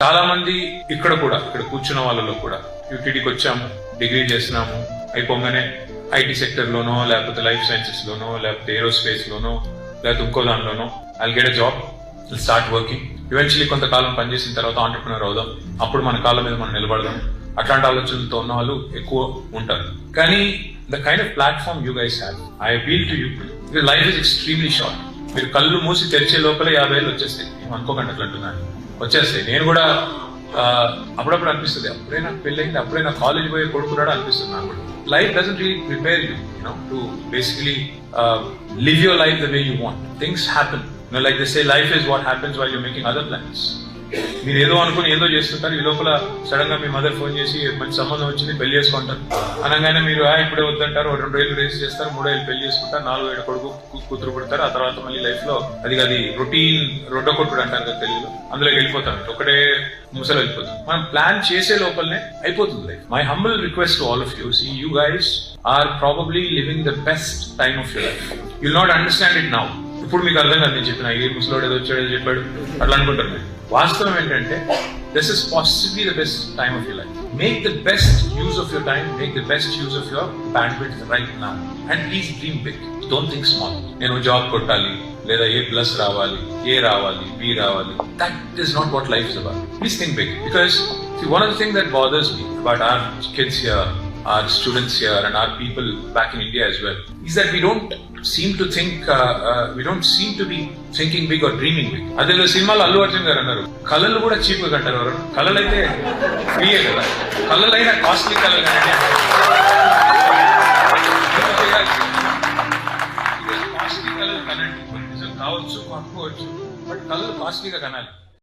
చాలా మంది ఇక్కడ కూర్చున్న వాళ్ళలో కూడా యూటీడీకి వచ్చాము, డిగ్రీ చేసినాము, అయిపోగానే ఐటీ సెక్టర్ లోనో లేకపోతే లైఫ్ సైన్సెస్ లోనో లేకపోతే ఏరోస్పేస్ లోనో లేకపోతే ఇంకో దానిలోనో I'll get a job, start working, eventually కొంతకాలం పనిచేసిన తర్వాత ఆంటర్ప్రినర్ అవుదాం, అప్పుడు మన కాళ్ళ మీద మనం నిలబడదాం, అట్లాంటి ఆలోచనలతో ఉన్న వాళ్ళు ఎక్కువ ఉంటారు. కానీ the kind of platform you guys have, I appeal to you, life is extremely short. మీరు కళ్ళు మూసి తెరిచే లోపల 50 ఏళ్ళు వచ్చేస్తాయి, అనుకోకండి అట్లా అంటున్నాను, వచ్చేస్తాయి. నేను కూడా అప్పుడప్పుడు అనిపిస్తుంది, అప్పుడే నాకు పెళ్ళైంది, అప్పుడే నాకు కాలేజ్ పోయే కొడుకు కూడా అనిపిస్తుంది నాకు కూడా. Life doesn't really prepare you to basically live your life the way you want. Things happen, like they say life is what happens while you making other plans. మీరు ఏదో అనుకుని ఏదో చేస్తుంటారు, ఈ లోపల సడన్ గా మీ మదర్ ఫోన్ చేసి మంచి సంబంధం వచ్చింది, పెళ్లి చేసుకుంటారు అనగానే మీరు ఇప్పుడే వద్దంటారు, 2 ఏళ్ళు రేస్ చేస్తారు, 3 ఏళ్ళు పెళ్లి చేసుకుంటారు, 4 ఏళ్ళ కొడుకు కూతురు పుడతారు. ఆ తర్వాత మళ్ళీ లైఫ్ లో అది రొటీన్ రొడ్డ కొట్టుడు అంటారు కదా తెలుగులో, అందులోకి వెళ్ళిపోతాం, ఒకటే ముసలు వెళ్ళిపోతాం. మనం ప్లాన్ చేసే లోపలనే అయిపోతుంది life. My humble request to all of you, see you guys are probably living the best time of your life. You'll not understand it now. ఇప్పుడు మీకు అర్థం కాదు నేను చెప్పిన, ఏ ముసలోడు ఏదో వచ్చాడు చెప్పాడు అట్లా అనుకుంటారు మీరు. వాస్తవం ఏంటంటే this is possibly the best time of your life. Make the best use of your time, make the best use of your bandwidth right now, and please dream big, don't think small. నేను job కొట్టాలి, లేదా A+ రావాలి, A రావాలి, B రావాలి, that is not what life is about. Please think big, because see, one of the things that bothers me about our kids here, our students here, and our people back in India as well, is that we don't seem to be thinking big or dreaming big. అదే సినిమాలో అల్లు అర్జున్ గారు అన్నారు, కళలు కూడా cheap గా కంటారు ఎవరు, కళలు అయితే ఫ్రీయే కదా, కళలైనా కాస్ట్లీ కళలు కానీ కాస్ట్లీ కళలు కనండి, నిజం కావచ్చు అనుకోవచ్చు, బట్ కళలు కాస్ట్లీగా కనాలి.